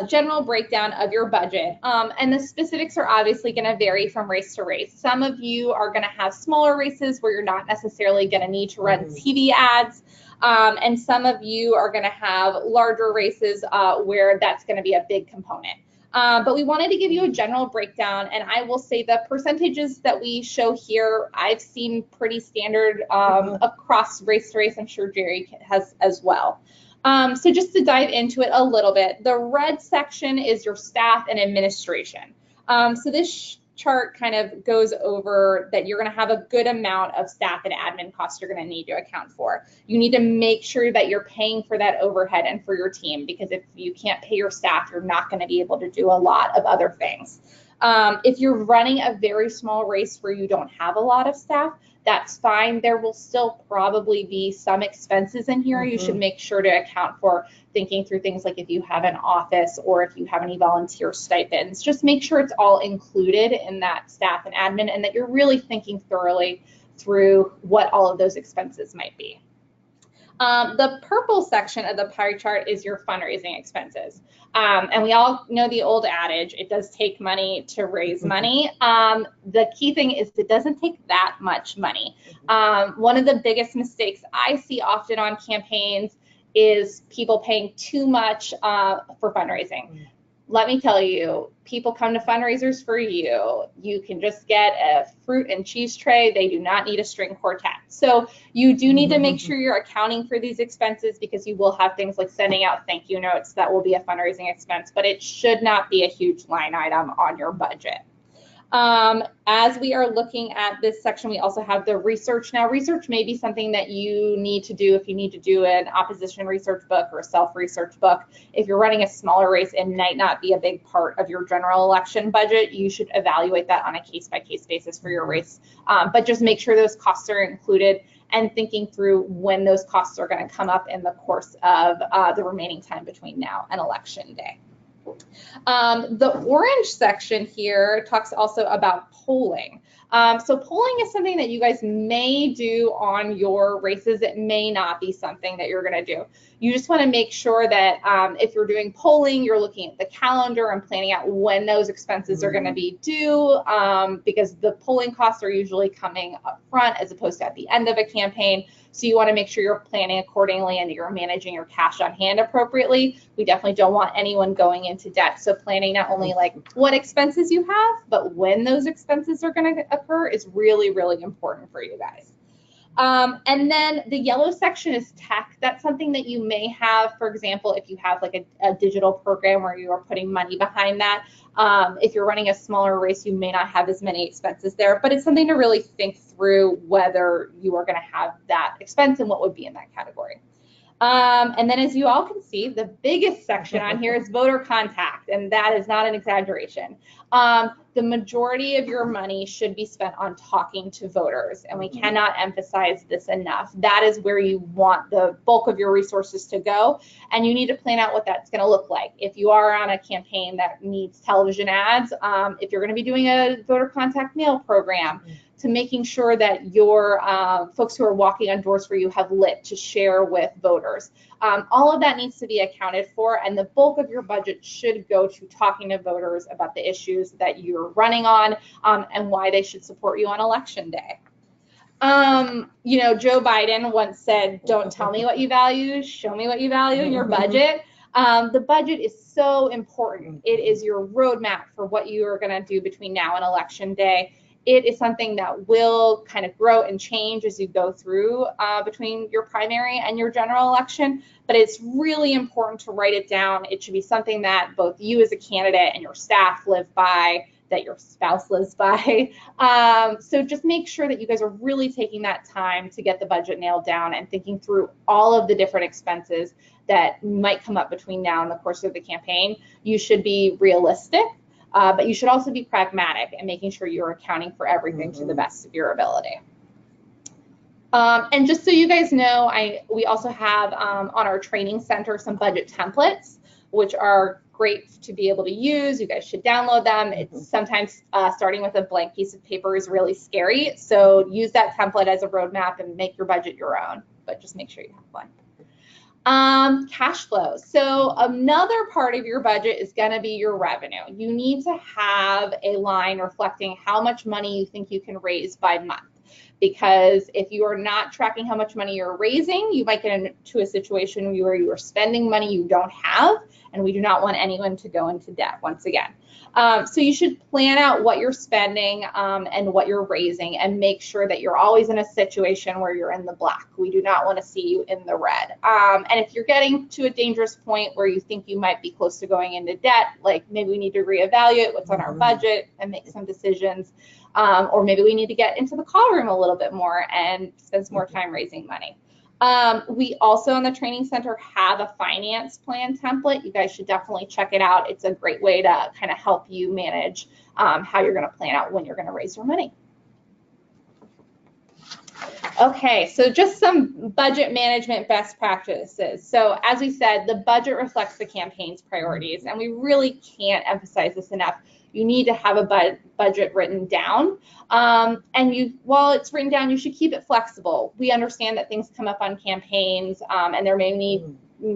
general breakdown of your budget. And the specifics are obviously going to vary from race to race. Some of you are going to have smaller races where you're not necessarily going to need to run TV ads. And some of you are going to have larger races where that's going to be a big component. But we wanted to give you a general breakdown, and I will say the percentages that we show here, I've seen pretty standard across race to race. I'm sure Jerry has as well. So just to dive into it a little bit, the red section is your staff and administration. So this chart kind of goes over that you're going to have a good amount of staff and admin costs you're going to need to account for. You need to make sure that you're paying for that overhead and for your team, because if you can't pay your staff, you're not going to be able to do a lot of other things. If you're running a very small race where you don't have a lot of staff, that's fine. There will still probably be some expenses in here. You should make sure to account for, thinking through things like if you have an office or if you have any volunteer stipends. Just make sure it's all included in that staff and admin, and that you're really thinking thoroughly through what all of those expenses might be. The purple section of the pie chart is your fundraising expenses. And we all know the old adage, it does take money to raise money. The key thing is it doesn't take that much money. One of the biggest mistakes I see often on campaigns is people paying too much for fundraising. Let me tell you, people come to fundraisers for you. You can just get a fruit and cheese tray. They do not need a string quartet. So you do need to make sure you're accounting for these expenses, because you will have things like sending out thank you notes. That will be a fundraising expense, but it should not be a huge line item on your budget. As we are looking at this section, we also have the research. Now, research may be something that you need to do if you need to do an opposition research book or a self-research book. If you're running a smaller race, it might not be a big part of your general election budget. You should evaluate that on a case-by-case basis for your race. But just make sure those costs are included, and thinking through when those costs are going to come up in the course of the remaining time between now and election day. The orange section here talks also about polling. So polling is something that you guys may do on your races. It may not be something that you're going to do. You just want to make sure that if you're doing polling, you're looking at the calendar and planning out when those expenses are going to be due, because the polling costs are usually coming up front as opposed to at the end of a campaign. So you want to make sure you're planning accordingly and that you're managing your cash on hand appropriately. We definitely don't want anyone going into debt. So planning not only like what expenses you have, but when those expenses are going to occur is really, really important for you guys. And then the yellow section is tech. That's something that you may have, for example, if you have like a digital program where you are putting money behind that. If you're running a smaller race, you may not have as many expenses there, but it's something to really think through whether you are going to have that expense and what would be in that category. And then as you all can see, the biggest section on here is voter contact, and that is not an exaggeration. The majority of your money should be spent on talking to voters, and we cannot emphasize this enough. That is where you want the bulk of your resources to go, and you need to plan out what that's going to look like. If you are on a campaign that needs television ads, if you're going to be doing a voter contact mail program, to making sure that your folks who are walking on doors for you have lit to share with voters. All of that needs to be accounted for, and the bulk of your budget should go to talking to voters about the issues that you're running on and why they should support you on election day. You know, Joe Biden once said, "Don't tell me what you value, show me what you value in your budget." The budget is so important. It is your roadmap for what you are going to do between now and election day. It is something that will kind of grow and change as you go through between your primary and your general election, but it's really important to write it down. It should be something that both you as a candidate and your staff live by, that your spouse lives by. So just make sure that you guys are really taking that time to get the budget nailed down and thinking through all of the different expenses that might come up between now and the course of the campaign. You should be realistic. But you should also be pragmatic and making sure you're accounting for everything to the best of your ability. And just so you guys know, we also have on our training center some budget templates, which are great to be able to use. You guys should download them. It's sometimes starting with a blank piece of paper is really scary. So use that template as a roadmap and make your budget your own, but just make sure you have one. Cash flow. So another part of your budget is going to be your revenue. You need to have a line reflecting how much money you think you can raise by month. Because if you are not tracking how much money you're raising, you might get into a situation where you are spending money you don't have, and we do not want anyone to go into debt once again. So you should plan out what you're spending and what you're raising, and make sure that you're always in a situation where you're in the black. We do not want to see you in the red. And if you're getting to a dangerous point where you think you might be close to going into debt, like maybe we need to reevaluate what's on our budget and make some decisions. Or maybe we need to get into the call room a little bit more and spend some more time raising money. We also in the training center have a finance plan template. You guys should definitely check it out. It's a great way to kind of help you manage how you're going to plan out when you're going to raise your money. Okay, so just some budget management best practices. So as we said, the budget reflects the campaign's priorities, and we really can't emphasize this enough. You need to have a budget written down, and while it's written down, you should keep it flexible. We understand that things come up on campaigns, and there may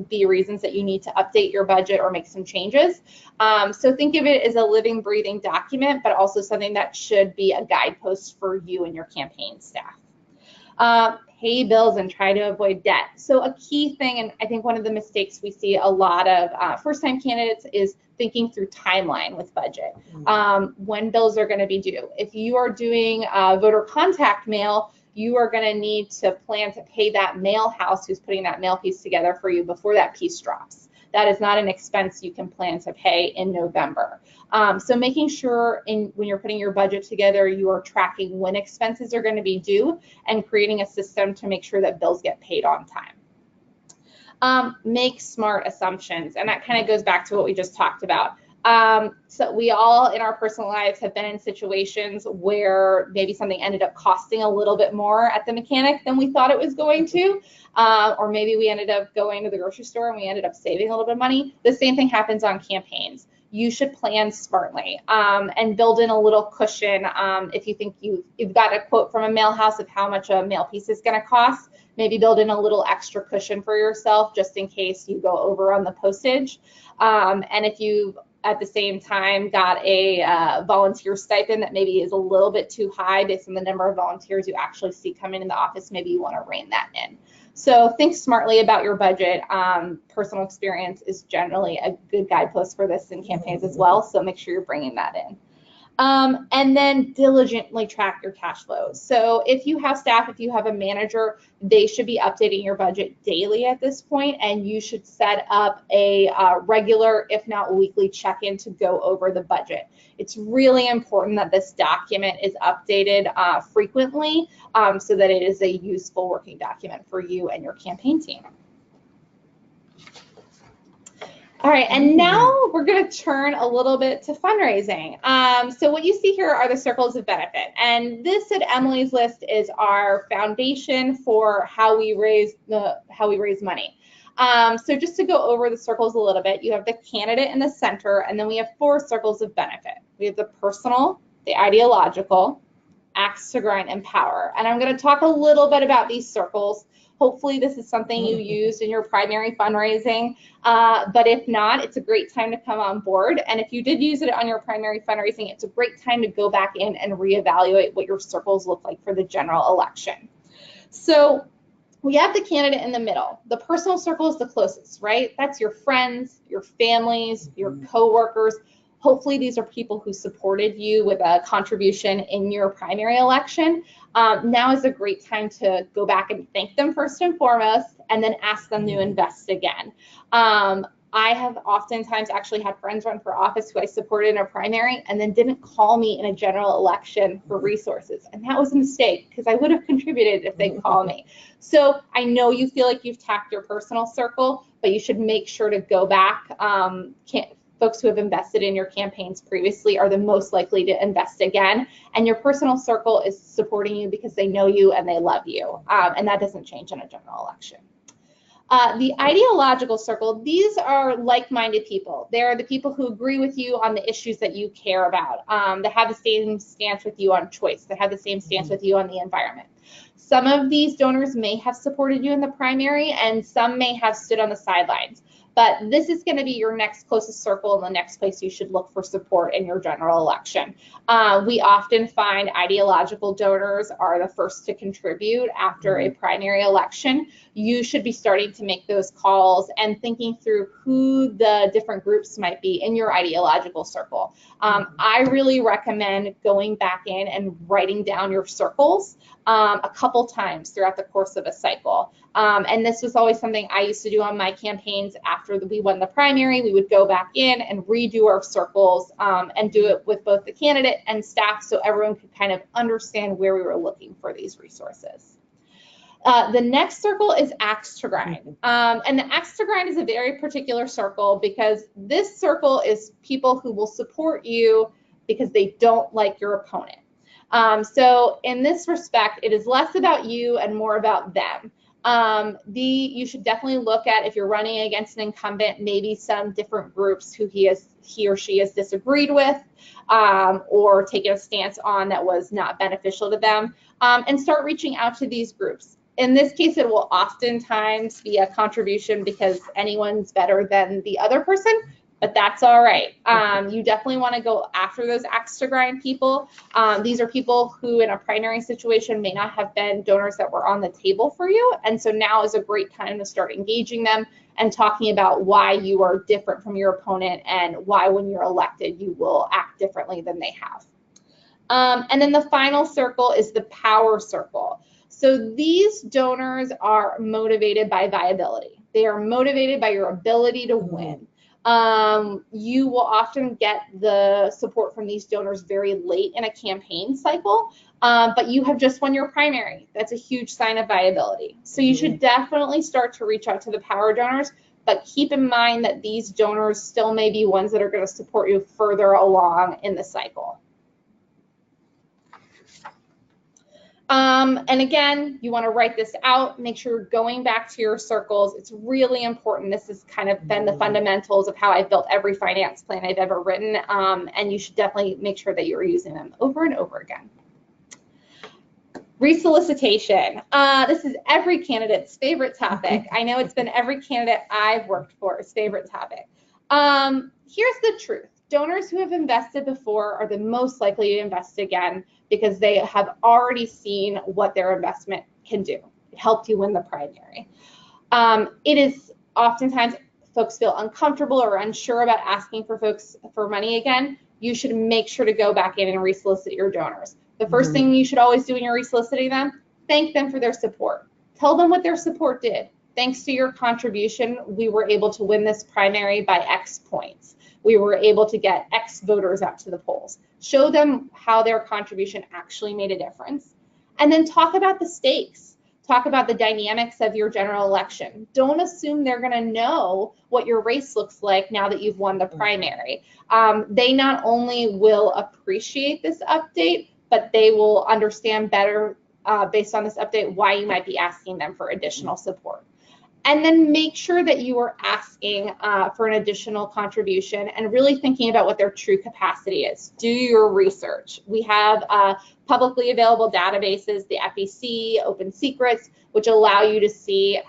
be reasons that you need to update your budget or make some changes. So think of it as a living, breathing document, but also something that should be a guidepost for you and your campaign staff. Pay bills and try to avoid debt. So a key thing, and I think one of the mistakes we see a lot of first-time candidates is thinking through timeline with budget, when bills are going to be due. If you are doing voter contact mail, you are going to need to plan to pay that mail house who's putting that mail piece together for you before that piece drops. That is not an expense you can plan to pay in November. So making sure when you're putting your budget together, you are tracking when expenses are going to be due and creating a system to make sure that bills get paid on time. Make smart assumptions, and that kind of goes back to what we just talked about. So we all in our personal lives have been in situations where maybe something ended up costing a little bit more at the mechanic than we thought it was going to, or maybe we ended up going to the grocery store and we ended up saving a little bit of money. The same thing happens on campaigns. you should plan smartly and build in a little cushion. If you think you've got a quote from a mail house of how much a mail piece is going to cost, maybe build in a little extra cushion for yourself just in case you go over on the postage. And if you've at the same time got a volunteer stipend that maybe is a little bit too high based on the number of volunteers you actually see coming in the office, maybe you want to rein that in. So think smartly about your budget. Personal experience is generally a good guidepost for this in campaigns as well, so make sure you're bringing that in. And then diligently track your cash flows. So if you have staff, if you have a manager, they should be updating your budget daily at this point, and you should set up a regular, if not weekly, check-in to go over the budget. It's really important that this document is updated frequently so that it is a useful working document for you and your campaign team. All right, and now we're going to turn a little bit to fundraising. So what you see here are the circles of benefit, and this at Emily's List is our foundation for how we raise money. So just to go over the circles a little bit, you have the candidate in the center, and then we have 4 circles of benefit. We have the personal, the ideological, axe to grind, and power. And I'm going to talk a little bit about these circles. Hopefully this is something you used in your primary fundraising, but if not, it's a great time to come on board. And if you did use it on your primary fundraising, it's a great time to go back in and reevaluate what your circles look like for the general election. So we have the candidate in the middle. The personal circle is the closest, right? That's your friends, your families, your coworkers. Hopefully these are people who supported you with a contribution in your primary election. Now is a great time to go back and thank them first and foremost, and then ask them to invest again. I have oftentimes actually had friends run for office who I supported in a primary and then didn't call me in a general election for resources. And that was a mistake because I would have contributed if they'd call me. So I know you feel like you've tapped your personal circle, but you should make sure to go back. Folks who have invested in your campaigns previously are the most likely to invest again. And your personal circle is supporting you because they know you and they love you. And that doesn't change in a general election. The ideological circle, these are like-minded people. They're the people who agree with you on the issues that you care about, that have the same stance with you on choice, that have the same stance with you on the environment. Some of these donors may have supported you in the primary, and some may have stood on the sidelines. But this is going to be your next closest circle and the next place you should look for support in your general election. We often find ideological donors are the first to contribute after a primary election. You should be starting to make those calls and thinking through who the different groups might be in your ideological circle. I really recommend going back in and writing down your circles a couple times throughout the course of a cycle. And this was always something I used to do on my campaigns. After we won the primary, we would go back in and redo our circles and do it with both the candidate and staff so everyone could kind of understand where we were looking for these resources. The next circle is axe to grind. And the axe to grind is a very particular circle because this circle is people who will support you because they don't like your opponent. So in this respect, it is less about you and more about them. You should definitely look at, if you're running against an incumbent, maybe some different groups who he or she has disagreed with or taken a stance on that was not beneficial to them, and start reaching out to these groups. In this case, it will oftentimes be a contribution because anyone's better than the other person, but that's all right. You definitely want to go after those axe to grind people. These are people who in a primary situation may not have been donors that were on the table for you. And so now is a great time to start engaging them and talking about why you are different from your opponent and why when you're elected you will act differently than they have. And then the final circle is the power circle. So these donors are motivated by viability. They are motivated by your ability to win. You will often get the support from these donors very late in a campaign cycle, but you have just won your primary. That's a huge sign of viability. So you should definitely start to reach out to the power donors, but keep in mind that these donors still may be ones that are going to support you further along in the cycle. And again, you want to write this out. Make sure you're going back to your circles. It's really important. This has kind of been the fundamentals of how I've built every finance plan I've ever written. And you should definitely make sure that you're using them over and over again. Resolicitation. This is every candidate's favorite topic. I know it's been every candidate I've worked for's favorite topic. Here's the truth. Donors who have invested before are the most likely to invest again because they have already seen what their investment can do. It helped you win the primary. It is oftentimes folks feel uncomfortable or unsure about asking for money again. You should make sure to go back in and resolicit your donors. The first thing you should always do when you're resoliciting them, thank them for their support. Tell them what their support did. Thanks to your contribution, we were able to win this primary by X points. We were able to get X voters out to the polls. Show them how their contribution actually made a difference. And then talk about the stakes. Talk about the dynamics of your general election. Don't assume they're going to know what your race looks like now that you've won the primary. They not only will appreciate this update, but they will understand better based on this update why you might be asking them for additional support. And then make sure that you are asking for an additional contribution and really thinking about what their true capacity is. Do your research. We have publicly available databases, the FEC, Open Secrets, which allow you to see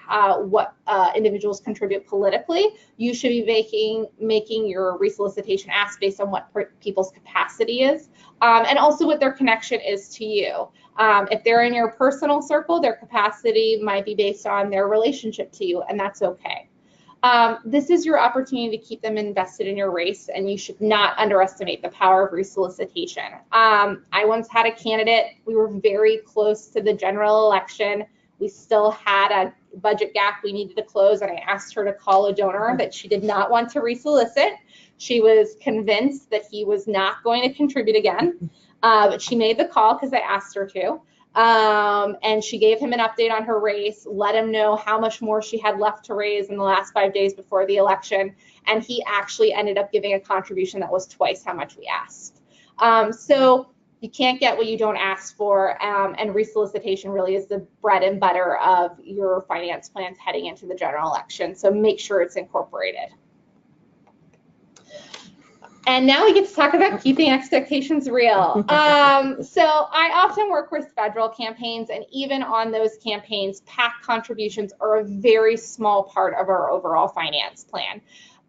what individuals contribute politically. You should be making your resolicitation ask based on what people's capacity is and also what their connection is to you. If they're in your personal circle, their capacity might be based on their relationship to you, and that's okay. This is your opportunity to keep them invested in your race, and you should not underestimate the power of resolicitation. I once had a candidate, we were very close to the general election. We still had a budget gap we needed to close, and I asked her to call a donor that she did not want to resolicit. She was convinced that he was not going to contribute again. But she made the call because I asked her to, and she gave him an update on her race, let him know how much more she had left to raise in the last 5 days before the election, and he actually ended up giving a contribution that was twice how much we asked. So you can't get what you don't ask for, and resolicitation really is the bread and butter of your finance plans heading into the general election, so make sure it's incorporated. And now we get to talk about keeping expectations real. So I often work with federal campaigns, and even on those campaigns, PAC contributions are a very small part of our overall finance plan.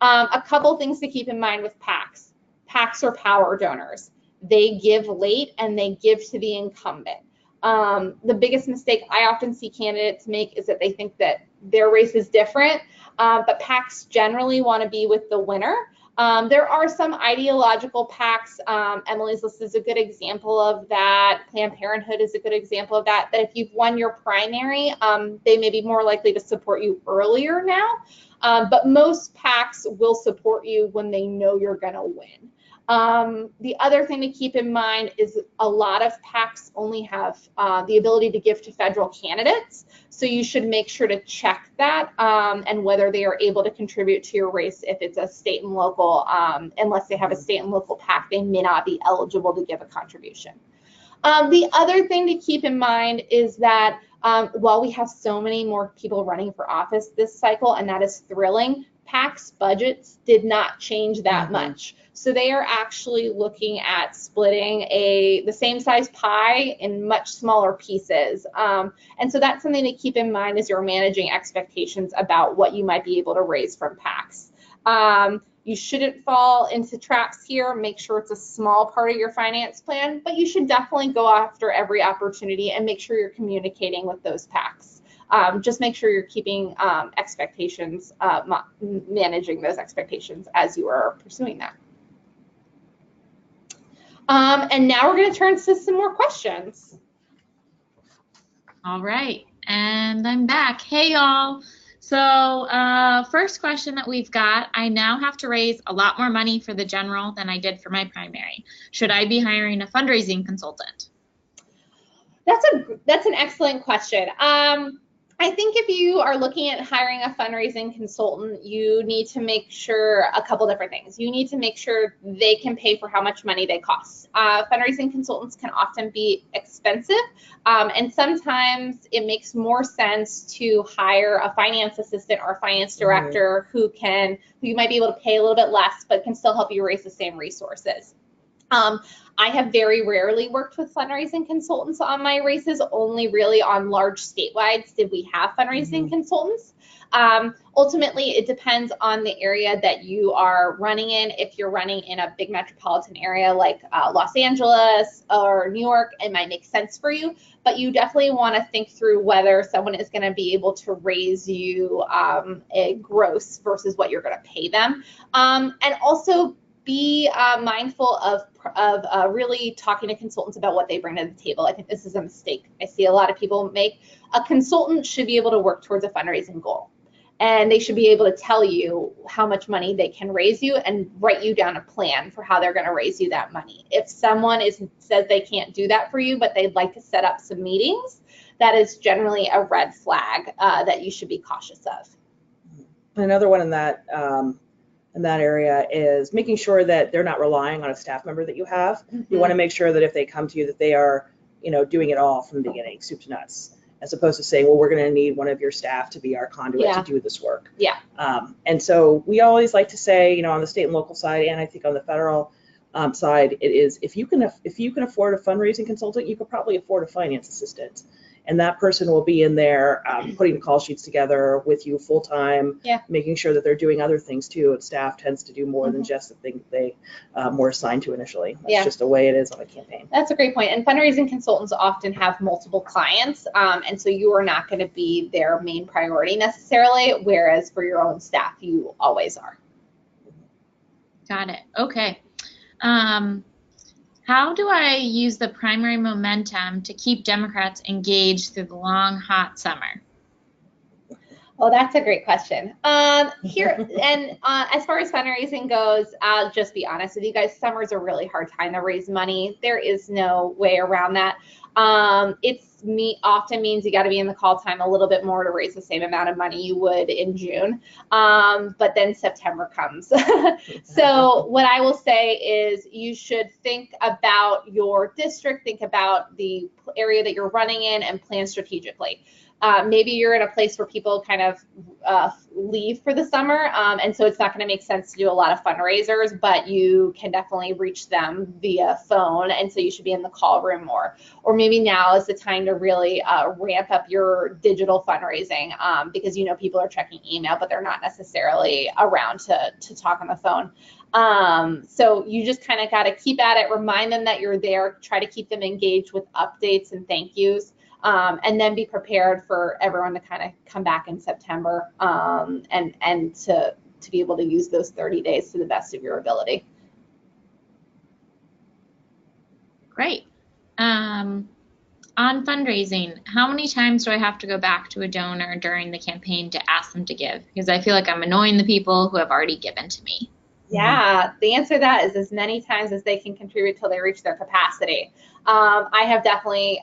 A couple things to keep in mind with PACs. PACs are power donors. They give late and they give to the incumbent. The biggest mistake I often see candidates make is that they think that their race is different, but PACs generally want to be with the winner. There are some ideological PACs. Emily's List is a good example of that. Planned Parenthood is a good example of that. That if you've won your primary, they may be more likely to support you earlier now. But most PACs will support you when they know you're going to win. The other thing to keep in mind is a lot of PACs only have the ability to give to federal candidates. So you should make sure to check that and whether they are able to contribute to your race if it's a state and local. Unless they have a state and local PAC, they may not be eligible to give a contribution. The other thing to keep in mind is that while we have so many more people running for office this cycle, and that is thrilling, PACs budgets did not change that much. So they are actually looking at splitting the same size pie in much smaller pieces. And so that's something to keep in mind as you're managing expectations about what you might be able to raise from PACs. You shouldn't fall into traps here. Make sure it's a small part of your finance plan, but you should definitely go after every opportunity and make sure you're communicating with those PACs. Just make sure you're keeping expectations, managing those expectations as you are pursuing that. And now we're going to turn to some more questions. All right, and I'm back. Hey, y'all. So first question that we've got, I now have to raise a lot more money for the general than I did for my primary. Should I be hiring a fundraising consultant? That's an excellent question. I I think if you are looking at hiring a fundraising consultant, you need to make sure a couple different things. You need to make sure they can pay for how much money they cost. Fundraising consultants can often be expensive, and sometimes it makes more sense to hire a finance assistant or a finance director who you might be able to pay a little bit less, but can still help you raise the same resources. I have very rarely worked with fundraising consultants on my races, only really on large statewide did we have fundraising consultants. Ultimately, it depends on the area that you are running in. If you're running in a big metropolitan area like Los Angeles or New York, it might make sense for you, but you definitely want to think through whether someone is going to be able to raise you a gross versus what you're going to pay them. And also be mindful of really talking to consultants about what they bring to the table. I think this is a mistake I see a lot of people make. A consultant should be able to work towards a fundraising goal, and they should be able to tell you how much money they can raise you and write you down a plan for how they're going to raise you that money. If someone says they can't do that for you, but they'd like to set up some meetings, that is generally a red flag that you should be cautious of. Another one in that area is making sure that they're not relying on a staff member that you have. You want to make sure that if they come to you that they are, doing it all from the beginning, soup to nuts, as opposed to saying, well, we're going to need one of your staff to be our conduit to do this work. Yeah. And so we always like to say, on the state and local side, and I think on the federal side, it is if you can afford a fundraising consultant, you could probably afford a finance assistant. And that person will be in there putting the call sheets together with you full time, making sure that they're doing other things too. And staff tends to do more than just the thing they were assigned to initially. That's just the way it is on a campaign. That's a great point. And fundraising consultants often have multiple clients, and so you are not going to be their main priority necessarily, whereas for your own staff, you always are. Got it. Okay. How do I use the primary momentum to keep Democrats engaged through the long, hot summer? Well, that's a great question. As far as fundraising goes, I'll just be honest with you guys, summer's a really hard time to raise money. There is no way around that. Often means you got to be in the call time a little bit more to raise the same amount of money you would in June. But then September comes. So what I will say is you should think about your district, think about the area that you're running in, and plan strategically. Maybe you're in a place where people kind of leave for the summer, and so it's not going to make sense to do a lot of fundraisers, but you can definitely reach them via phone, and so you should be in the call room more. Or maybe now is the time to really ramp up your digital fundraising because people are checking email, but they're not necessarily around to talk on the phone. So you just kind of got to keep at it, remind them that you're there, try to keep them engaged with updates and thank yous. And then be prepared for everyone to kind of come back in September and to be able to use those 30 days to the best of your ability. Great. On fundraising, how many times do I have to go back to a donor during the campaign to ask them to give? Because I feel like I'm annoying the people who have already given to me. Yeah, the answer to that is as many times as they can contribute till they reach their capacity. I have definitely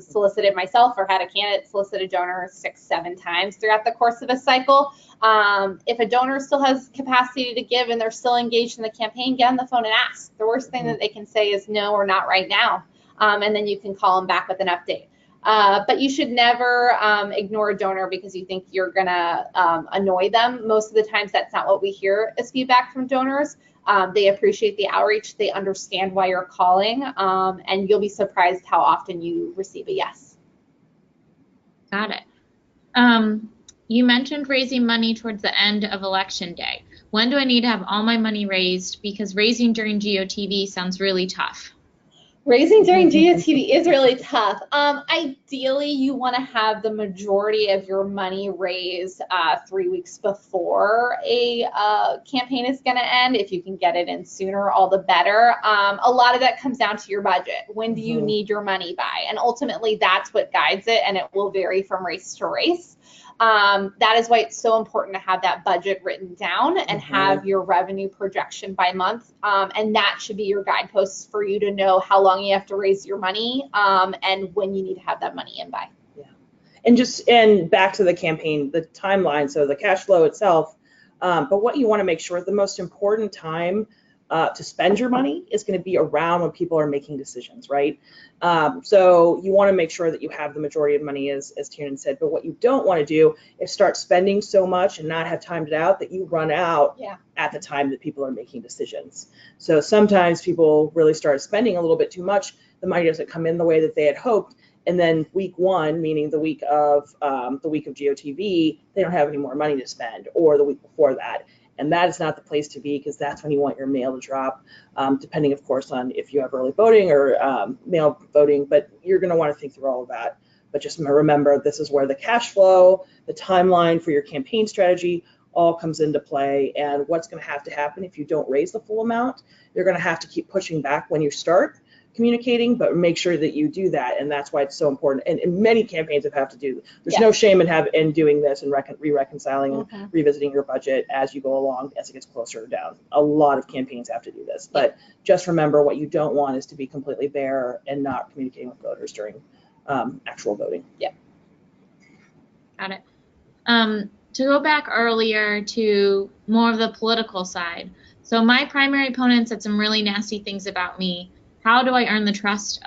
solicited myself or had a candidate solicit a donor 6-7 times throughout the course of a cycle. If a donor still has capacity to give and they're still engaged in the campaign, get on the phone and ask. The worst thing that they can say is no or not right now, and then you can call them back with an update. But you should never ignore a donor because you think you're going to annoy them. Most of the times that's not what we hear as feedback from donors. They appreciate the outreach. They understand why you're calling, and you'll be surprised how often you receive a yes. Got it. You mentioned raising money towards the end of election day. When do I need to have all my money raised? Because raising during GOTV sounds really tough. Raising during GOTV is really tough. Ideally, you want to have the majority of your money raised 3 weeks before a campaign is going to end. If you can get it in sooner, all the better. A lot of that comes down to your budget. When do you need your money by? And ultimately, that's what guides it, and it will vary from race to race. That is why it's so important to have that budget written down and have your revenue projection by month. And that should be your guideposts for you to know how long you have to raise your money and when you need to have that money in by. Yeah. And back to the campaign, the timeline, so the cash flow itself, but what you want to make sure the most important time to spend your money is going to be around when people are making decisions, right? So you want to make sure that you have the majority of money, as Tiernan said, but what you don't want to do is start spending so much and not have timed it out that you run out at the time that people are making decisions. So sometimes people really start spending a little bit too much, the money doesn't come in the way that they had hoped, and then week one, meaning the week of GOTV, they don't have any more money to spend, or the week before that. And that is not the place to be, because that's when you want your mail to drop, depending, of course, on if you have early voting or mail voting. But you're going to want to think through all of that. But just remember, this is where the cash flow, the timeline for your campaign strategy all comes into play. And what's going to happen if you don't raise the full amount, you're going to have to keep pushing back when you start communicating, but make sure that you do that. And that's why it's so important. And many campaigns have to do. There's no shame in doing this and reconciling and revisiting your budget as you go along, as it gets closer down. A lot of campaigns have to do this, but just remember, what you don't want is to be completely bare and not communicating with voters during actual voting. Got it. To go back earlier to more of the political side. So my primary opponent said some really nasty things about me. How do I earn the trust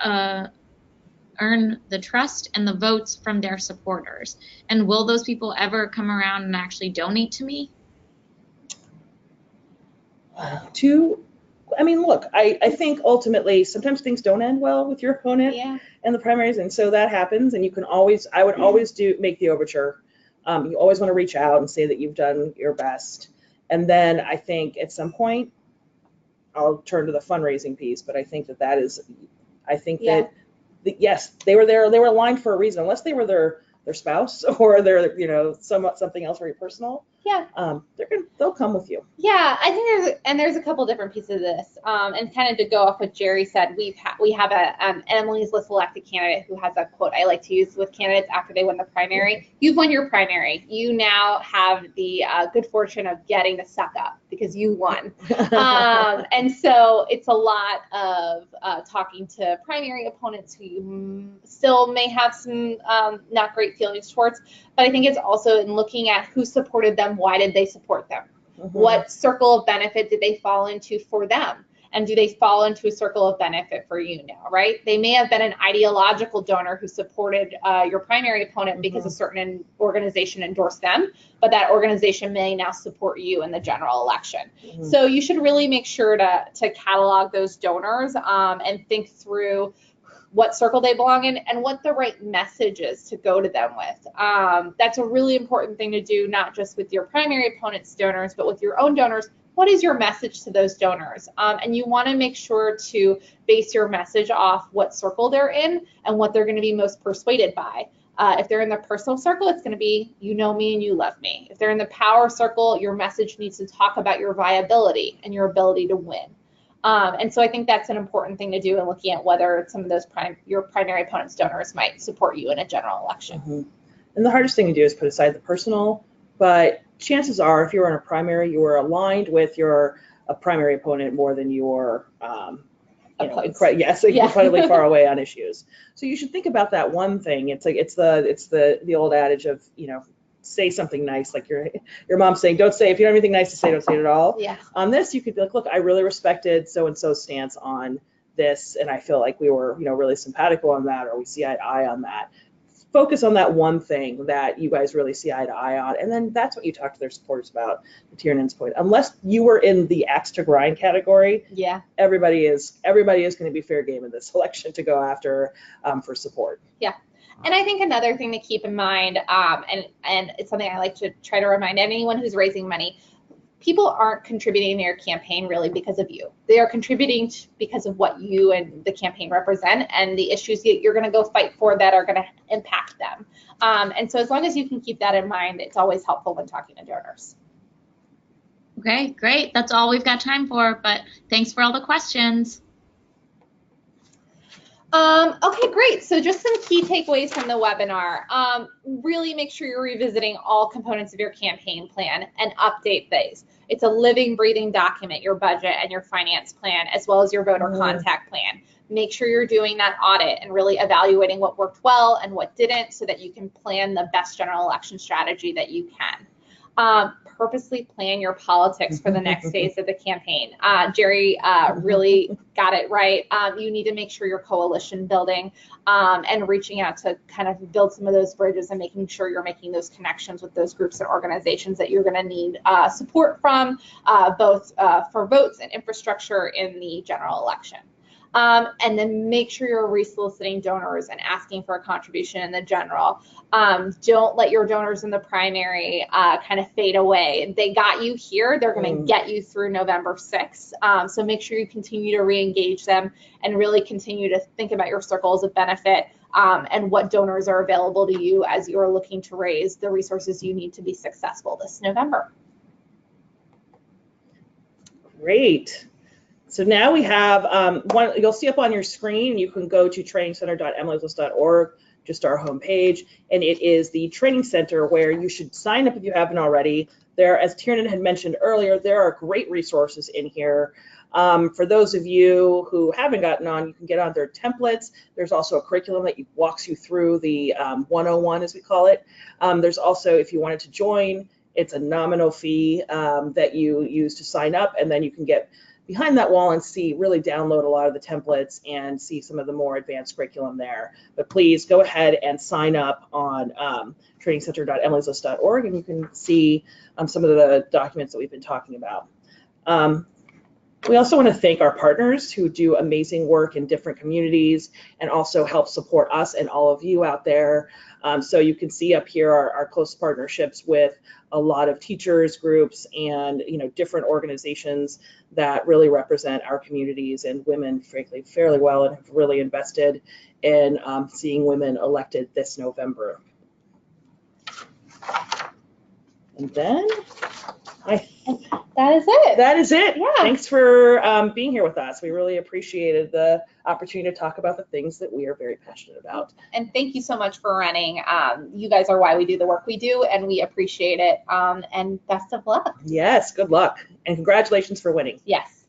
and the votes from their supporters? And will those people ever come around and actually donate to me? Look, I think ultimately sometimes things don't end well with your opponent in the primaries, and so that happens. And I would always make the overture. You always want to reach out and say that you've done your best. And then I think at some point, I'll turn to the fundraising piece, but I think that yes, they were there. They were aligned for a reason, unless they were their spouse or their, something else very personal. They'll come with you. I think there's a couple different pieces of this, and kind of to go off what Jerry said, we have a Emily's List elected candidate who has a quote I like to use with candidates after they win the primary. You've won your primary. You now have the good fortune of getting to suck up because you won. And so it's a lot of talking to primary opponents who you still may have some not great feelings towards, but I think it's also in looking at who supported them. Why did they support them? What circle of benefit did they fall into for them? And do they fall into a circle of benefit for you now, right? They may have been an ideological donor who supported your primary opponent because a certain organization endorsed them, but that organization may now support you in the general election. So you should really make sure to catalog those donors and think through what circle they belong in and what the right message is to go to them with. That's a really important thing to do, not just with your primary opponent's donors, but with your own donors. What is your message to those donors? And you want to make sure to base your message off what circle they're in and what they're going to be most persuaded by. If they're in the personal circle, it's going to be, you know me and you love me. If they're in the power circle, your message needs to talk about your viability and your ability to win. And so I think that's an important thing to do in looking at whether some of those your primary opponent's donors might support you in a general election. And the hardest thing to do is put aside the personal, but chances are if you're in a primary, you are aligned with your primary opponent more than your incredibly far away on issues. So you should think about that one thing. It's the old adage of, say something nice, like your mom saying, if you don't have anything nice to say, don't say it at all. On this, you could be like, look, I really respected so-and-so's stance on this, and I feel like we were, really simpatico on that, or we see eye to eye on that. Focus on that one thing that you guys really see eye to eye on, and then that's what you talk to their supporters about, to Tiernan's point. Unless you were in the axe to grind category, everybody is going to be fair game in this election to go after for support. And I think another thing to keep in mind, and it's something I like to try to remind anyone who's raising money, people aren't contributing to your campaign really because of you. They are contributing because of what you and the campaign represent and the issues that you're going to go fight for that are going to impact them. And so as long as you can keep that in mind, it's always helpful when talking to donors. Okay, great. That's all we've got time for, but thanks for all the questions. Okay, great. So just some key takeaways from the webinar. Really make sure you're revisiting all components of your campaign plan and update these. It's a living, breathing document, your budget and your finance plan, as well as your voter contact plan. Make sure you're doing that audit and really evaluating what worked well and what didn't so that you can plan the best general election strategy that you can. Purposely plan your politics for the next phase of the campaign. Jerry really got it right. You need to make sure you're coalition building and reaching out to kind of build some of those bridges and making sure you're making those connections with those groups and organizations that you're going to need support from, both for votes and infrastructure in the general election. And then make sure you're resoliciting donors and asking for a contribution in the general. Don't let your donors in the primary kind of fade away. They got you here. They're going to get you through November 6th. So make sure you continue to re-engage them and really continue to think about your circles of benefit and what donors are available to you as you're looking to raise the resources you need to be successful this November. Great. So now we have one, you'll see up on your screen, you can go to trainingcenter.emilieslist.org, just our homepage, and it is the training center where you should sign up if you haven't already. There, as Tiernan had mentioned earlier, there are great resources in here. For those of you who haven't gotten on, you can get on their templates. There's also a curriculum that walks you through the 101, as we call it. There's also, if you wanted to join, it's a nominal fee that you use to sign up, and then you can get behind that wall and really download a lot of the templates and see some of the more advanced curriculum there. But please go ahead and sign up on trainingcenter.emilieslist.org, and you can see some of the documents that we've been talking about. We also want to thank our partners who do amazing work in different communities and also help support us and all of you out there. So you can see up here our close partnerships with a lot of teachers groups and different organizations that really represent our communities and women, frankly, fairly well, and have really invested in seeing women elected this November. And then that is it. That is it. Yeah. Thanks for being here with us. We really appreciated the opportunity to talk about the things that we are very passionate about. And thank you so much for running. You guys are why we do the work we do, and we appreciate it. And best of luck. Yes, good luck. And congratulations for winning. Yes.